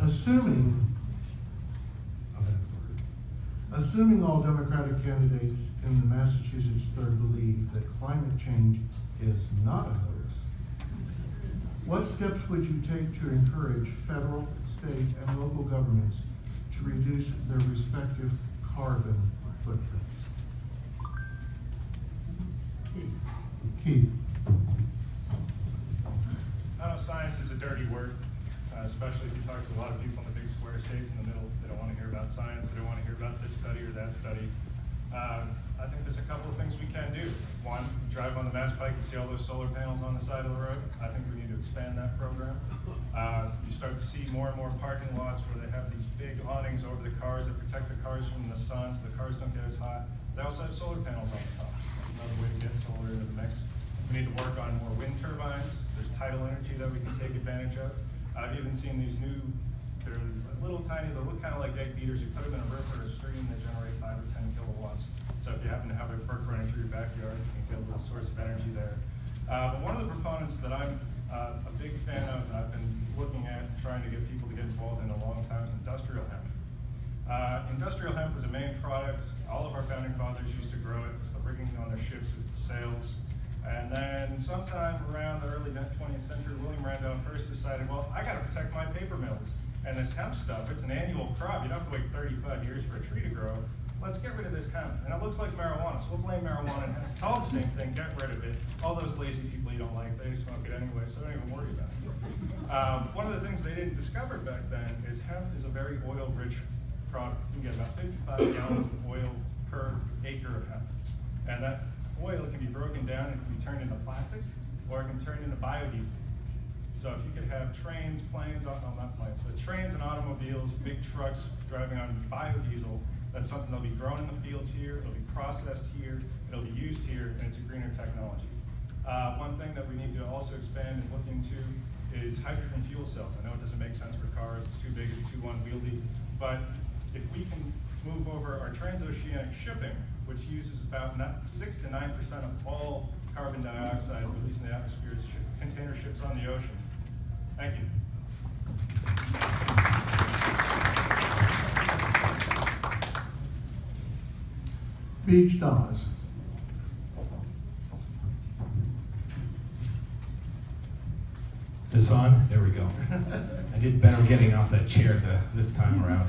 Assuming all Democratic candidates in the Massachusetts 3rd believe that climate change is not a hoax, what steps would you take to encourage federal, state, and local governments to reduce their respective carbon footprints? Keith. I know science is a dirty word, especially if you talk to a lot of people in the big square states in the middle. They don't want to hear about science. They don't want to hear about this study or that study. I think there's a couple of things we can do. One, drive on the Mass Pike and see all those solar panels on the side of the road. I think we need to expand that program. You start to see more and more parking lots where they have these big awnings over the cars that protect the cars from the sun so the cars don't get as hot. They also have solar panels on the top. That's another way to get solar into the mix. We need to work on more wind turbines. There's tidal energy that we can take advantage of. I've even seen these new, they're these little tiny, they look kind of like egg beaters. You put them in a river or a stream, they generate 5 or 10 kilowatts. So if you happen to have a brook running through your backyard, you can get a little source of energy there. But one of the proponents that I'm a big fan of, and I've been looking at trying to get people to get involved in a long time, is industrial hemp. Industrial hemp was a main product. All of our founding fathers used to grow it. It's the rigging on their ships, it's the sails. And then sometime around the early 20th century, William Randolph Hearst decided, well, I gotta protect my paper mills. And this hemp stuff, it's an annual crop. You don't have to wait 35 years for a tree to grow. Let's get rid of this hemp. And it looks like marijuana, so we'll blame marijuana and hemp. It's all the same thing, get rid of it. All those lazy people you don't like, they smoke it anyway, so don't even worry about it. One of the things they didn't discover back then is hemp is a very oil-rich product. You can get about 55 gallons of oil per acre of hemp. And that oil can be broken down and can be turned into plastic, or it can turn into biodiesel. So if you could have trains, planes, not planes, but trains and automobiles, big trucks driving on biodiesel, that's something that'll be grown in the fields here, it'll be processed here, it'll be used here, and it's a greener technology. One thing that we need to also expand and look into is hydrogen fuel cells. I know it doesn't make sense for cars, it's too big, it's too unwieldy, but if we can move over our transoceanic shipping, which uses about 6 to 9% of all carbon dioxide released in the atmosphere, is container ships on the ocean. Thank you. Beach Dawes. Is this on? There we go. I did better getting off that chair this time around.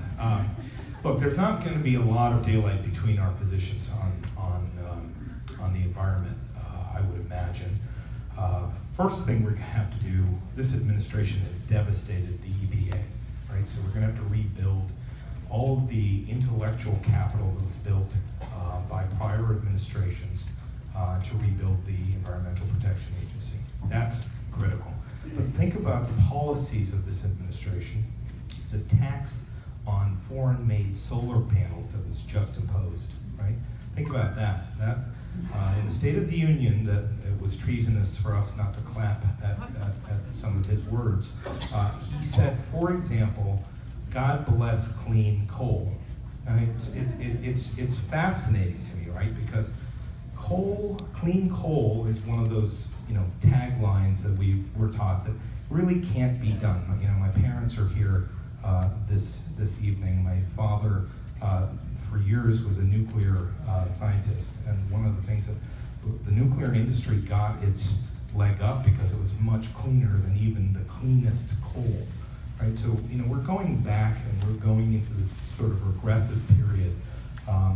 Look, there's not going to be a lot of daylight between our positions on the environment, I would imagine. First thing we're going to have to do, this administration has devastated the EPA, right? So we're going to have to rebuild all of the intellectual capital that was built by prior administrations to rebuild the Environmental Protection Agency. That's critical. But think about the policies of this administration. The tax on foreign-made solar panels that was just imposed, right? Think about that. In the State of the Union, that it was treasonous for us not to clap at some of his words. He said, for example, God bless clean coal. I mean, it's fascinating to me, right? Because clean coal is one of those, taglines that we were taught that really can't be done. My parents are here this evening. My father, for years, was a nuclear scientist, and one of the things that the nuclear industry got its leg up because it was much cleaner than even the cleanest coal, right? So we're going back and we're going into this sort of regressive period.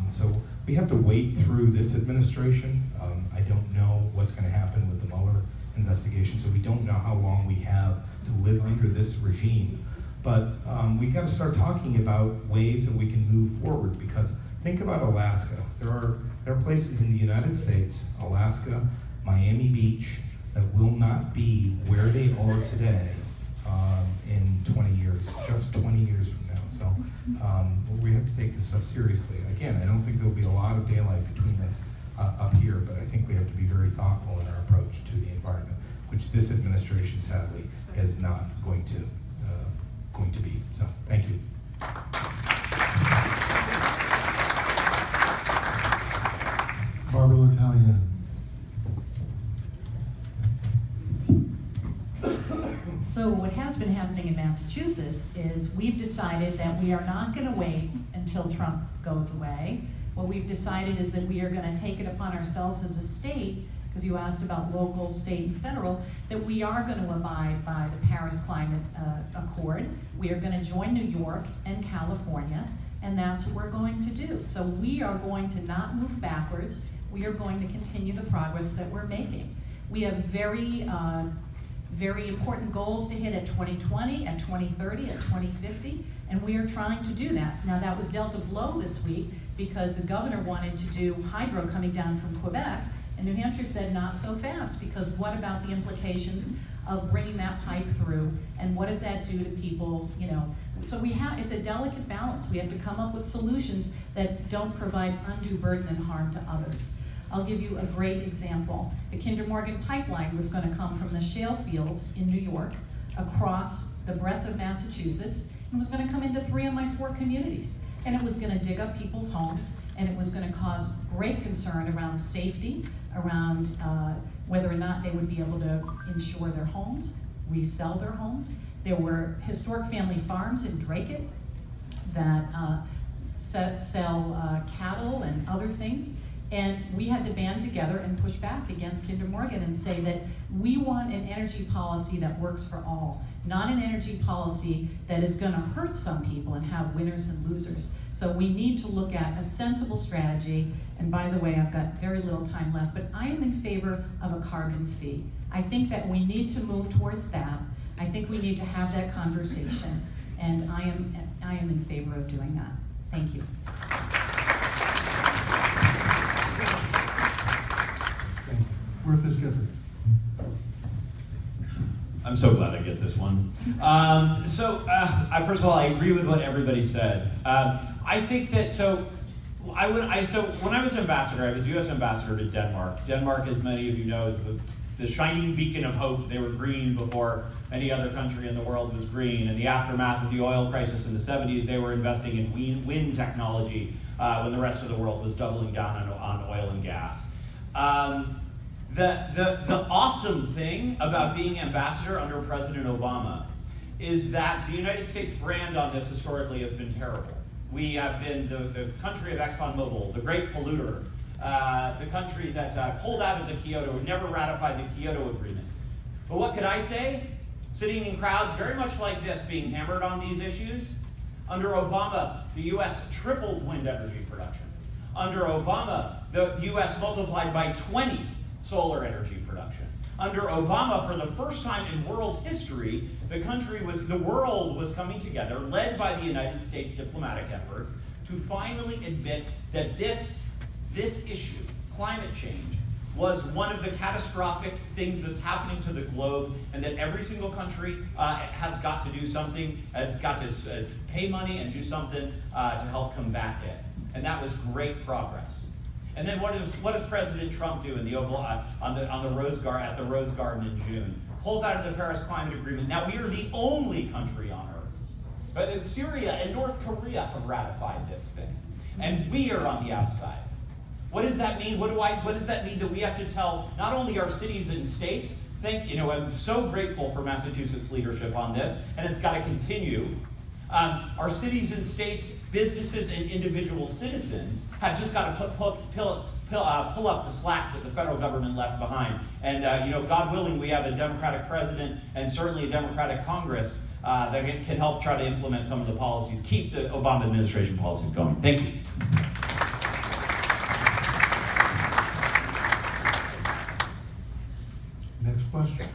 So we have to wait through this administration. I don't know what's going to happen with the Mueller investigation, so we don't know how long we have to live under this regime. But we've got to start talking about ways that we can move forward, because think about Alaska. There are places in the United States, Alaska, Miami Beach, that will not be where they are today in 20 years, just 20 years from now. So we have to take this stuff seriously. Again, I don't think there'll be a lot of daylight between us up here, but I think we have to be very thoughtful in our approach to the environment, which this administration, sadly, is not going to be. So, thank you. Barbara Italian. So what has been happening in Massachusetts is we've decided that we are not going to wait until Trump goes away. What we've decided is that we are going to take it upon ourselves as a state, because you asked about local, state, and federal, that we are going to abide by the Paris Climate Accord. We are going to join New York and California, and that's what we're going to do. So we are going to not move backwards. We are going to continue the progress that we're making. We have very important goals to hit at 2020, at 2030, at 2050, and we are trying to do that. Now that was dealt a blow this week because the governor wanted to do hydro coming down from Quebec, and New Hampshire said not so fast, because what about the implications of bringing that pipe through, and what does that do to people, you know? So it's a delicate balance. We have to come up with solutions that don't provide undue burden and harm to others. I'll give you a great example. The Kinder Morgan pipeline was going to come from the shale fields in New York across the breadth of Massachusetts, and was going to come into 3 of my 4 communities. And it was going to dig up people's homes, and it was going to cause great concern around safety, around whether or not they would be able to insure their homes, resell their homes. There were historic family farms in Drake that sell cattle and other things. And we had to band together and push back against Kinder Morgan and say that we want an energy policy that works for all, not an energy policy that is going to hurt some people and have winners and losers. So we need to look at a sensible strategy. And by the way, I've got very little time left, but I am in favor of a carbon fee. I think that we need to move towards that. I think we need to have that conversation, and I am in favor of doing that. Thank you. Thank you. Rufus Gifford. I'm so glad I get this one. First of all, I agree with what everybody said. I think that, when I was ambassador, I was U.S. ambassador to Denmark. Denmark, as many of you know, is the shining beacon of hope. They were green before any other country in the world was green. In the aftermath of the oil crisis in the 70s, they were investing in wind technology when the rest of the world was doubling down on oil and gas. The awesome thing about being ambassador under President Obama is that the United States brand on this historically has been terrible. We have been the country of ExxonMobil, the great polluter, the country that pulled out of the Kyoto, never ratified the Kyoto Agreement. But what could I say? Sitting in crowds very much like this, being hammered on these issues. Under Obama, the U.S. tripled wind energy production. Under Obama, the U.S. multiplied by 20 solar energy production. Under Obama, for the first time in world history, the world was coming together, led by the United States diplomatic efforts, to finally admit that this issue, climate change, was one of the catastrophic things that's happening to the globe, and that every single country has got to do something, has got to pay money and do something to help combat it. And that was great progress. And then what does President Trump do in the Oval at the Rose Garden in June? Pulls out of the Paris Climate Agreement. Now we are the only country on Earth, but Syria and North Korea have ratified this thing, and we are on the outside. What does that mean? What does that mean that we have to tell not only our cities and states? I'm so grateful for Massachusetts' leadership on this, and it's got to continue. Our cities and states, businesses, and individual citizens have just got to pull up the slack that the federal government left behind. And God willing, we have a Democratic president and certainly a Democratic Congress that can help try to implement some of the policies, keep the Obama administration policies going. Thank you. Next question.